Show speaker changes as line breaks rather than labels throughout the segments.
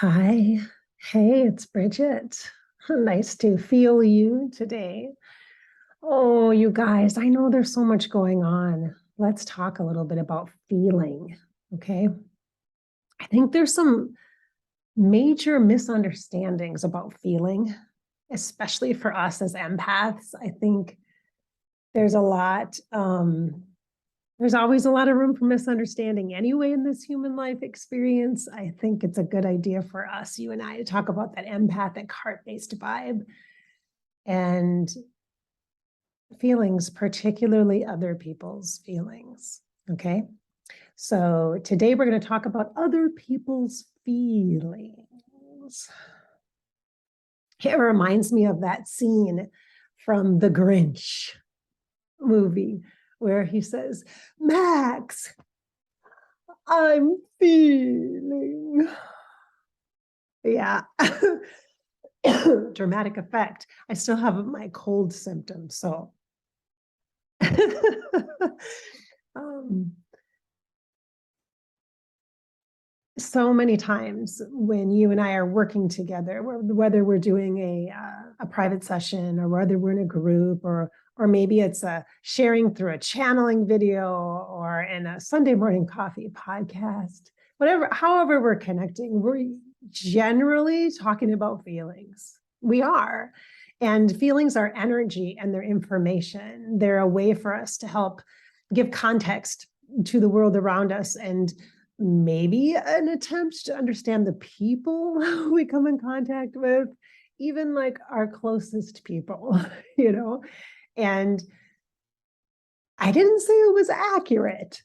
Hi. Hey, it's Bridget. Nice to feel you today. Oh, you guys, I know there's so much going on. Let's talk a little bit about feeling, okay? I think there's some major misunderstandings about feeling, especially for us as empaths. I think there's a lot, there's always a lot of room for misunderstanding anyway in this human life experience. I think it's a good idea for us, you and I, to talk about that empathic, heart-based vibe and feelings, particularly other people's feelings. Okay. So today we're going to talk about other people's feelings. It reminds me of that scene from the Grinch movie where he says, Max, I'm feeling. Yeah. Dramatic effect. I still have my cold symptoms, so. So many times when you and I are working together, whether we're doing a private session or whether we're in a group or maybe it's a sharing through a channeling video or in a Sunday morning coffee podcast, whatever, however we're connecting, we're generally talking about feelings. We are. And feelings are energy and they're information. They're a way for us to help give context to the world around us and maybe an attempt to understand the people we come in contact with, even like our closest people, you know? And I didn't say it was accurate.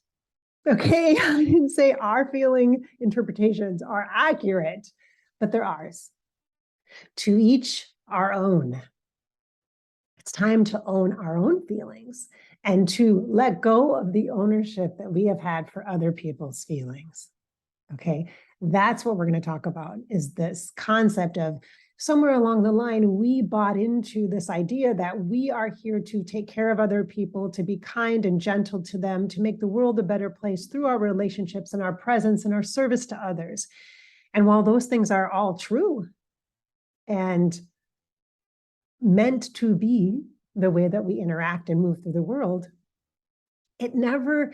Okay. I didn't say our feeling interpretations are accurate, but they're ours. To each our own. It's time to own our own feelings and to let go of the ownership that we have had for other people's feelings. Okay, that's what we're going to talk about, is this concept of somewhere along the line, we bought into this idea that we are here to take care of other people, to be kind and gentle to them, to make the world a better place through our relationships and our presence and our service to others. And while those things are all true and meant to be the way that we interact and move through the world, it never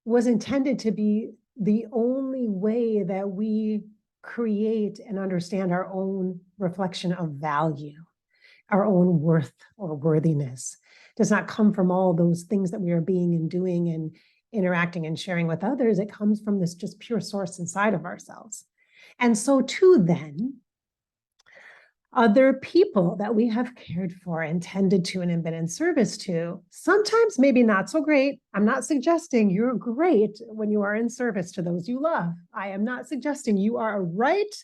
was intended to be the only way that we create and understand our own reflection of value, our own worth or worthiness. It does not come from all those things that we are being and doing and interacting and sharing with others. It comes from this just pure source inside of ourselves. And so too then, other people that we have cared for and tended to and been in service to, sometimes maybe not so great. I'm not suggesting you're great when you are in service to those you love. I am not suggesting you are right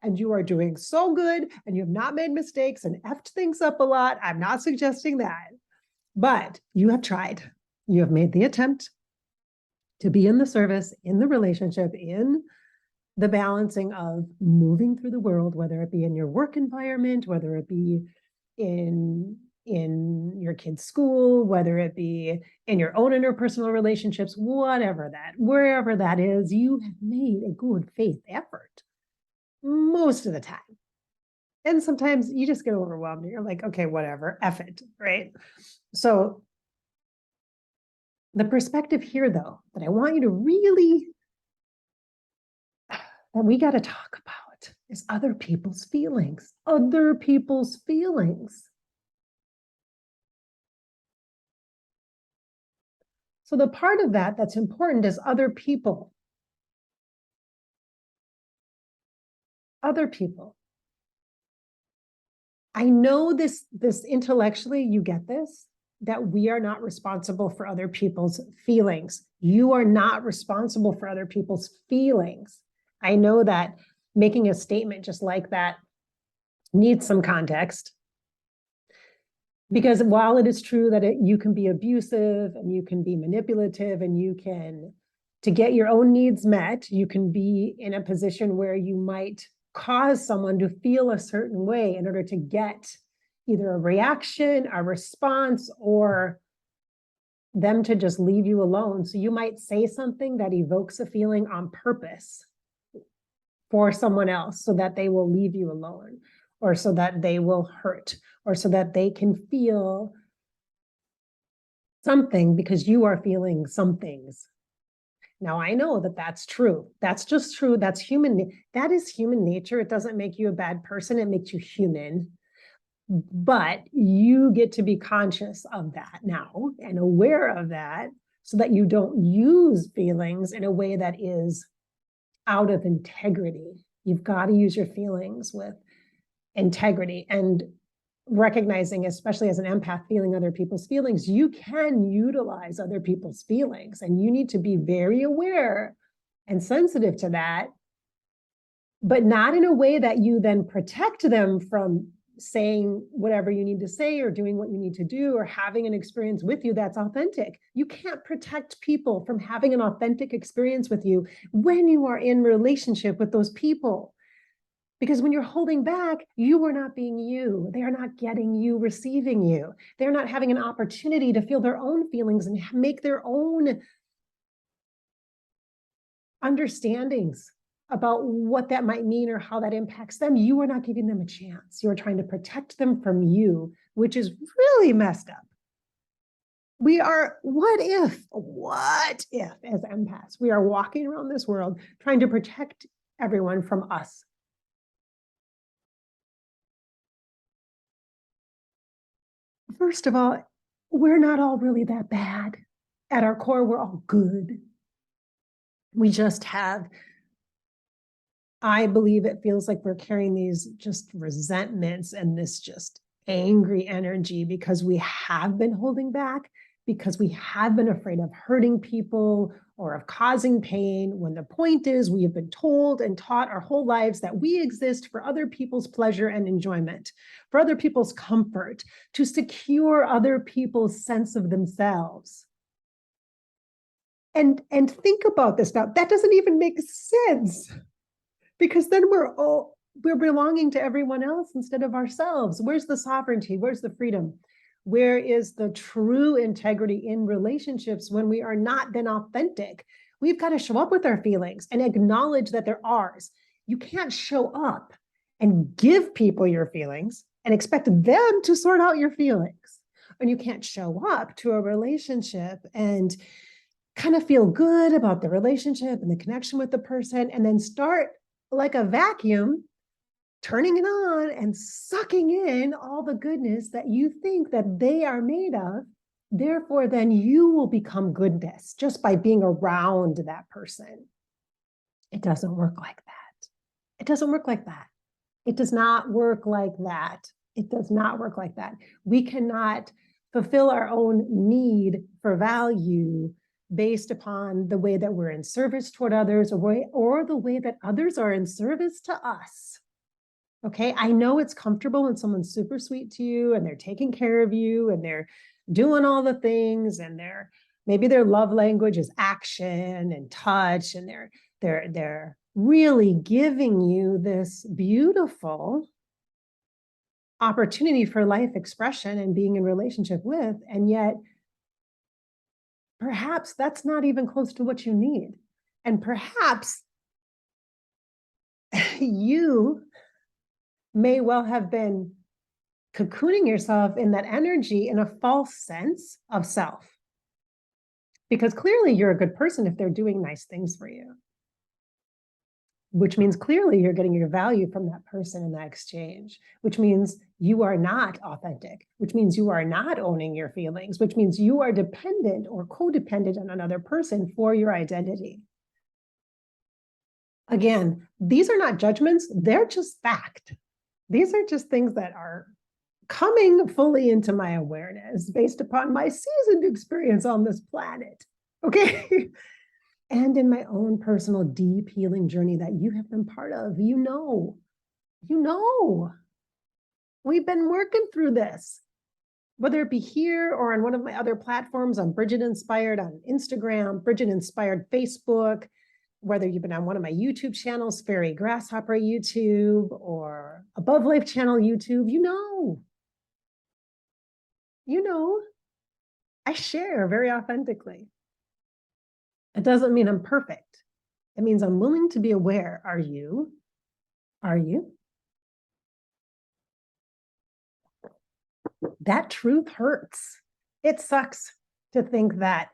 and you are doing so good and you have not made mistakes and effed things up a lot. I'm not suggesting that. But you have tried. You have made the attempt to be in the service, in the relationship, in the balancing of moving through the world, whether it be in your work environment, whether it be in your kid's school, whether it be in your own interpersonal relationships, whatever that, wherever that is, you have made a good faith effort most of the time. And sometimes you just get overwhelmed and you're like, okay, whatever, F it, right? So the perspective here, though, that I want you to really that we got to talk about is other people's feelings, other people's feelings. So the part of that that's important is other people. Other people. I know this intellectually, you get this, that we are not responsible for other people's feelings. You are not responsible for other people's feelings. I know that making a statement just like that needs some context. Because while it is true that you can be abusive and you can be manipulative and you can, to get your own needs met, you can be in a position where you might cause someone to feel a certain way in order to get either a reaction, a response, or them to just leave you alone. So you might say something that evokes a feeling on purpose. for someone else so that they will leave you alone, or so that they will hurt, or so that they can feel something because you are feeling some things. Now, I know that that's true. That's just true. That's human. That is human nature. It doesn't make you a bad person. It makes you human. But you get to be conscious of that now and aware of that so that you don't use feelings in a way that is out of integrity. You've got to use your feelings with integrity and recognizing, especially as an empath, feeling other people's feelings. You can utilize other people's feelings, and you need to be very aware and sensitive to that, but not in a way that you then protect them from saying whatever you need to say or doing what you need to do or having an experience with you that's authentic. You can't protect people from having an authentic experience with you when you are in relationship with those people. Because when you're holding back, you are not being you. They are not getting you, receiving you. They're not having an opportunity to feel their own feelings and make their own understandings about what that might mean or how that impacts them. You are not giving them a chance. You're trying to protect them from you, which is really messed up. We are, what if, as empaths, we are walking around this world trying to protect everyone from us? First of all, we're not all really that bad. At our core, we're all good. We just have, I believe it feels like we're carrying these just resentments and this just angry energy because we have been holding back, because we have been afraid of hurting people or of causing pain, when the point is we have been told and taught our whole lives that we exist for other people's pleasure and enjoyment, for other people's comfort, to secure other people's sense of themselves. And think about this now. That doesn't even make sense, because then we're belonging to everyone else instead of ourselves. Where's the sovereignty? Where's the freedom? Where is the true integrity in relationships when we are not then authentic? We've got to show up with our feelings and acknowledge that they're ours. You can't show up and give people your feelings and expect them to sort out your feelings. And you can't show up to a relationship and kind of feel good about the relationship and the connection with the person, and then start like a vacuum, turning it on and sucking in all the goodness that you think that they are made of. Therefore, then you will become goodness just by being around that person. It doesn't work like that. It doesn't work like that. It does not work like that. It does not work like that. We cannot fulfill our own need for value based upon the way that we're in service toward others, or the way that others are in service to us. Okay, I know it's comfortable when someone's super sweet to you and they're taking care of you and they're doing all the things, and maybe their love language is action and touch, and they're really giving you this beautiful opportunity for life expression and being in relationship with, and yet perhaps that's not even close to what you need. And perhaps you may well have been cocooning yourself in that energy in a false sense of self. Because clearly you're a good person if they're doing nice things for you, which means clearly you're getting your value from that person in that exchange, which means you are not authentic, which means you are not owning your feelings, which means you are dependent or codependent on another person for your identity. Again, these are not judgments, they're just fact. These are just things that are coming fully into my awareness based upon my seasoned experience on this planet, okay? And in my own personal deep healing journey that you have been part of. You know, we've been working through this, whether it be here or on one of my other platforms, on Bridget Inspired on Instagram, Bridget Inspired Facebook, whether you've been on one of my YouTube channels, Fairy Grasshopper YouTube, or Above Life channel YouTube, you know, I share very authentically. It doesn't mean I'm perfect. It means I'm willing to be aware. Are you? Are you? That truth hurts. It sucks to think that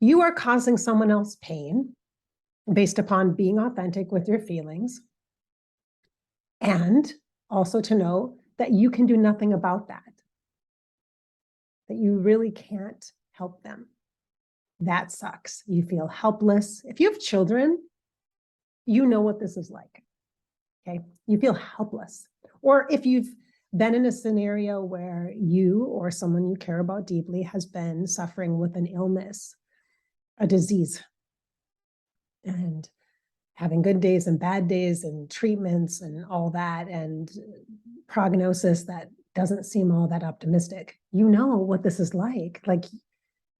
you are causing someone else pain based upon being authentic with your feelings. And also to know that you can do nothing about that you really can't help them. That sucks. You feel helpless. If you have children, you know what this is like. Okay. You feel helpless. Or if you've been in a scenario where you or someone you care about deeply has been suffering with an illness, a disease, and having good days and bad days and treatments and all that, and prognosis that doesn't seem all that optimistic. You know what this is like. Like,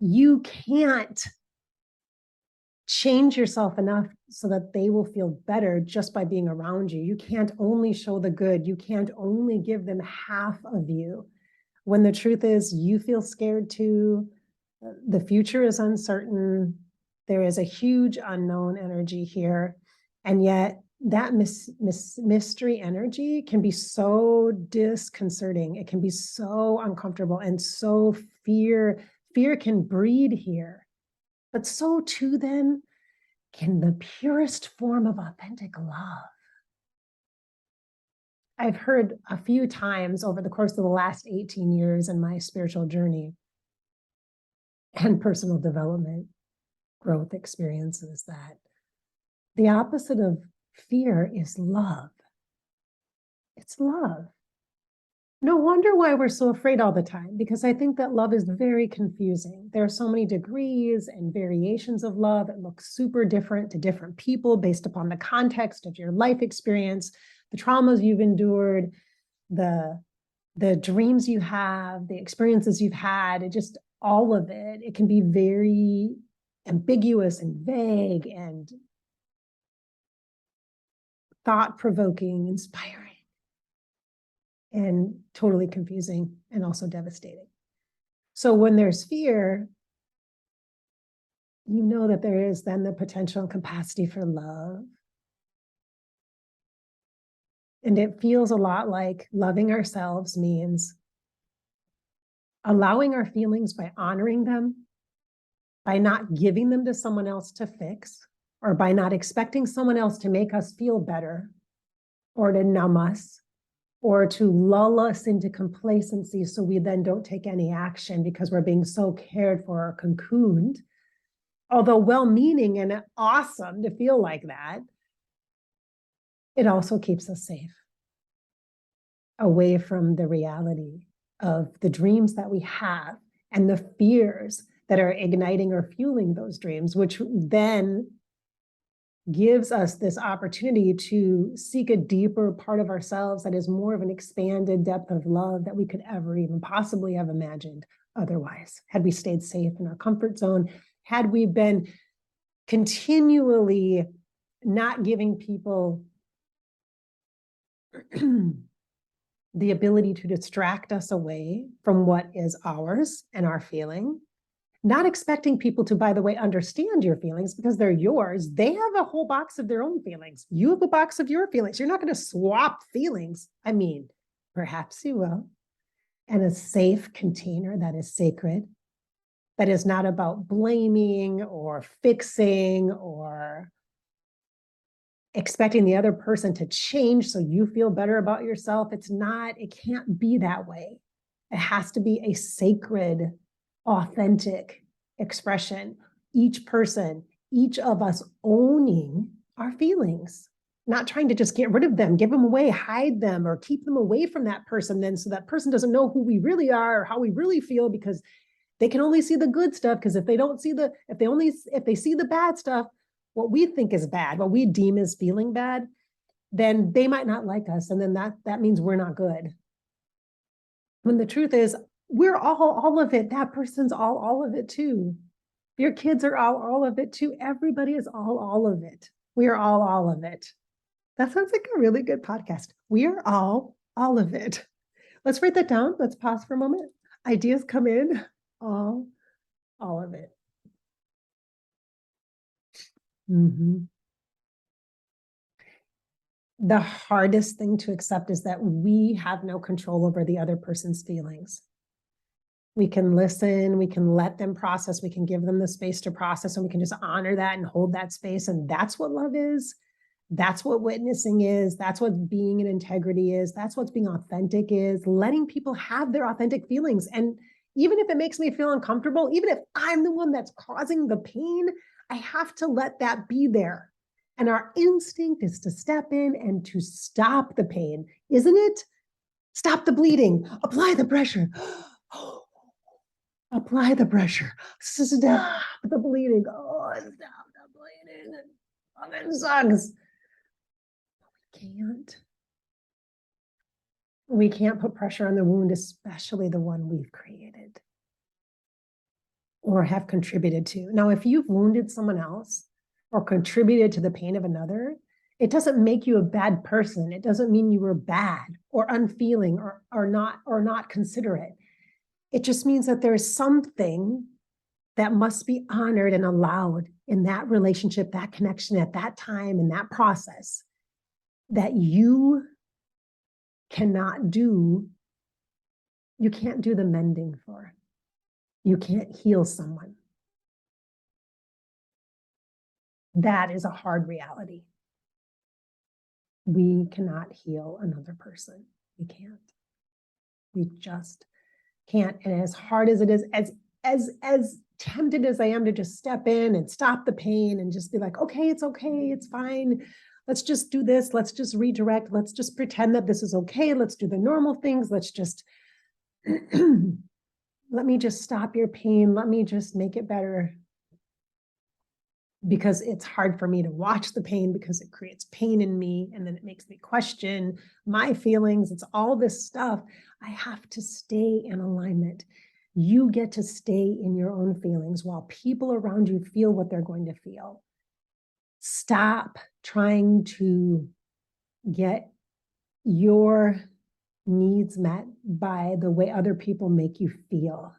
you can't change yourself enough so that they will feel better just by being around you. You can't only show the good. You can't only give them half of you. When the truth is, you feel scared too. The future is uncertain. There is a huge unknown energy here. And yet that mystery energy can be so disconcerting. It can be so uncomfortable and so fear can breed here. But so too then can the purest form of authentic love. I've heard a few times over the course of the last 18 years in my spiritual journey and personal development growth experiences that the opposite of fear is love. It's love. No wonder why we're so afraid all the time, because I think that love is very confusing. There are so many degrees and variations of love. It looks super different to different people based upon the context of your life experience, the traumas you've endured, the dreams you have, the experiences you've had, it just all of it. It can be very ambiguous and vague and thought-provoking, inspiring, and totally confusing and also devastating. So when there's fear, you know that there is then the potential and capacity for love. And it feels a lot like loving ourselves means allowing our feelings by honoring them, by not giving them to someone else to fix, or by not expecting someone else to make us feel better, or to numb us, or to lull us into complacency so we then don't take any action because we're being so cared for or cocooned. Although well-meaning and awesome to feel like that, it also keeps us safe, away from the reality of the dreams that we have and the fears that are igniting or fueling those dreams, which then gives us this opportunity to seek a deeper part of ourselves that is more of an expanded depth of love that we could ever even possibly have imagined otherwise, had we stayed safe in our comfort zone, had we been continually not giving people the ability to distract us away from what is ours and our feeling. Not expecting people to, by the way, understand your feelings because they're yours. They have a whole box of their own feelings. You have a box of your feelings. You're not going to swap feelings. I mean, perhaps you will. And a safe container that is sacred, that is not about blaming or fixing or expecting the other person to change so you feel better about yourself. It's not, it can't be that way. It has to be a sacred, authentic expression. Each person, each of us owning our feelings, not trying to just get rid of them, give them away, hide them, or keep them away from that person then so that person doesn't know who we really are or how we really feel, because they can only see the good stuff. Because if they don't see the, if they see the bad stuff, what we think is bad, what we deem as feeling bad, then they might not like us. And then that means we're not good. When the truth is, we're all of it. That person's all of it too. Your kids are all of it too. Everybody is all of it. We are all of it. That sounds like a really good podcast. We are all of it. Let's write that down. Let's pause for a moment. Ideas come in. All of it. Mm-hmm. The hardest thing to accept is that we have no control over the other person's feelings. We can listen, we can let them process, we can give them the space to process, and we can just honor that and hold that space. And that's what love is. That's what witnessing is. That's what being in integrity is. That's what being authentic is. Letting people have their authentic feelings. And even if it makes me feel uncomfortable, even if I'm the one that's causing the pain, I have to let that be there. And our instinct is to step in and to stop the pain, isn't it? Stop the bleeding, apply the pressure. Apply the pressure, stop the bleeding. Oh, stop the bleeding. Oh, it sucks. We can't put pressure on the wound, especially the one we've created or have contributed to. Now, if you've wounded someone else or contributed to the pain of another, it doesn't make you a bad person. It doesn't mean you were bad or unfeeling or not considerate. It just means that there's something that must be honored and allowed in that relationship, that connection at that time, in that process that you cannot do. You can't do the mending for. You can't heal someone. That is a hard reality. We cannot heal another person. We can't. We just can't. And as hard as it is, as tempted as I am to just step in and stop the pain and just be like, okay, it's fine. Let's just do this. Let's just redirect. Let's just pretend that this is okay. Let's do the normal things. Let's just, let me just stop your pain. Let me just make it better. Because it's hard for me to watch the pain because it creates pain in me. And then it makes me question my feelings. It's all this stuff. I have to stay in alignment. You get to stay in your own feelings while people around you feel what they're going to feel. Stop trying to get your needs met by the way other people make you feel,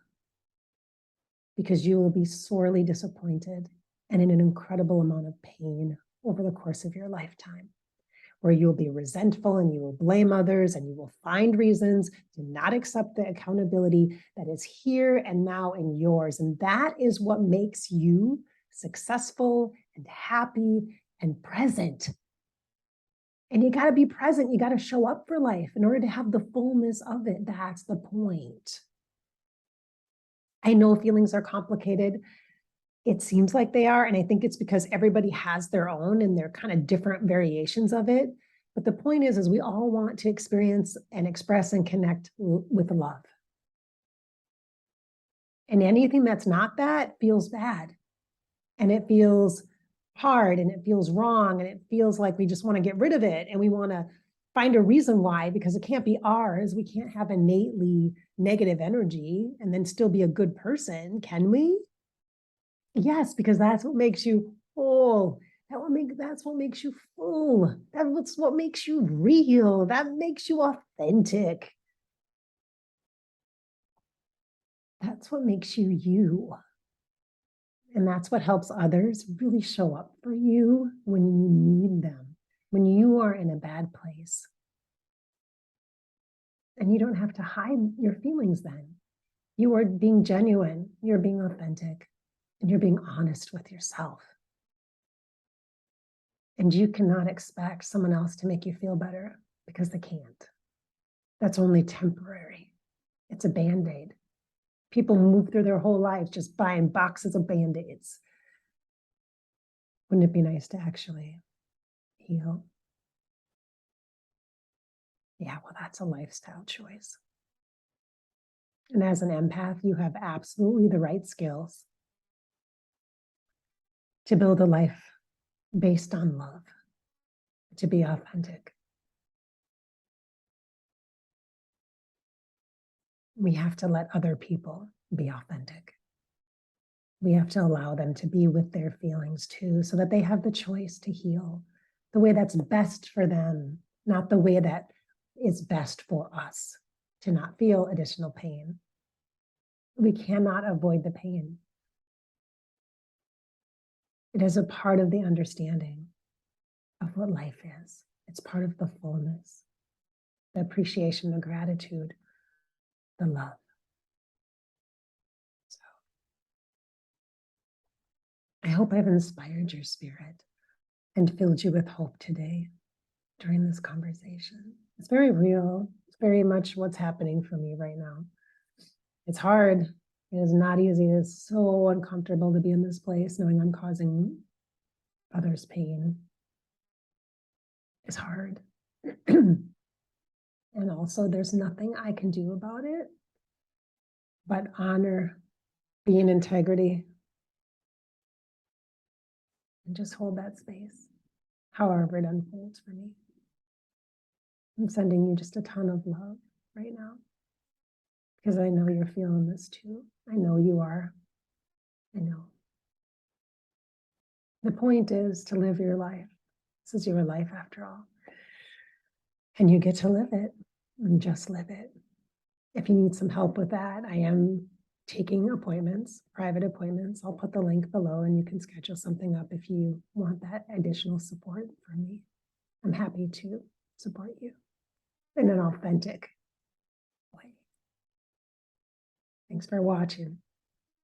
because you will be sorely disappointed and in an incredible amount of pain over the course of your lifetime, where you'll be resentful and you will blame others and you will find reasons to not accept the accountability that is here and now in yours. And that is what makes you successful and happy and present. And you got to be present. You got to show up for life in order to have the fullness of it. That's the point. I know feelings are complicated. It seems like they are, and I think it's because everybody has their own and they're kind of different variations of it. But the point is we all want to experience and express and connect with love. And anything that's not that feels bad. And it feels hard and it feels wrong and it feels like we just want to get rid of it and we want to find a reason why, because it can't be ours. We can't have innately negative energy and then still be a good person, can we? Yes, because that's what makes you whole. That's what makes you full. That's what makes you real. That makes you authentic. That's what makes you you. And that's what helps others really show up for you when you need them, when you are in a bad place. And you don't have to hide your feelings then. You are being genuine. You're being authentic. And you're being honest with yourself. And you cannot expect someone else to make you feel better because they can't. That's only temporary. It's a Band-Aid. People move through their whole lives just buying boxes of Band-Aids. Wouldn't it be nice to actually heal? Yeah, well, that's a lifestyle choice. And as an empath, you have absolutely the right skills to build a life based on love, to be authentic. We have to let other people be authentic. We have to allow them to be with their feelings too, so that they have the choice to heal the way that's best for them, not the way that is best for us, to not feel additional pain. We cannot avoid the pain. It is a part of the understanding of what life is. It's part of the fullness, the appreciation, the gratitude, the love. So I hope I've inspired your spirit and filled you with hope today during this conversation. It's very real. It's very much what's happening for me right now. It's hard. It is not easy. It's so uncomfortable to be in this place knowing I'm causing others pain. It's hard. And also, there's nothing I can do about it but honor, be in integrity, and just hold that space, however it unfolds for me. I'm sending you just a ton of love right now, because I know you're feeling this too. I know you are. I know. The point is to live your life. This is your life after all. And you get to live it and just live it. If you need some help with that, I am taking appointments, private appointments. I'll put the link below and you can schedule something up if you want that additional support from me. I'm happy to support you in an authentic way. Thanks for watching.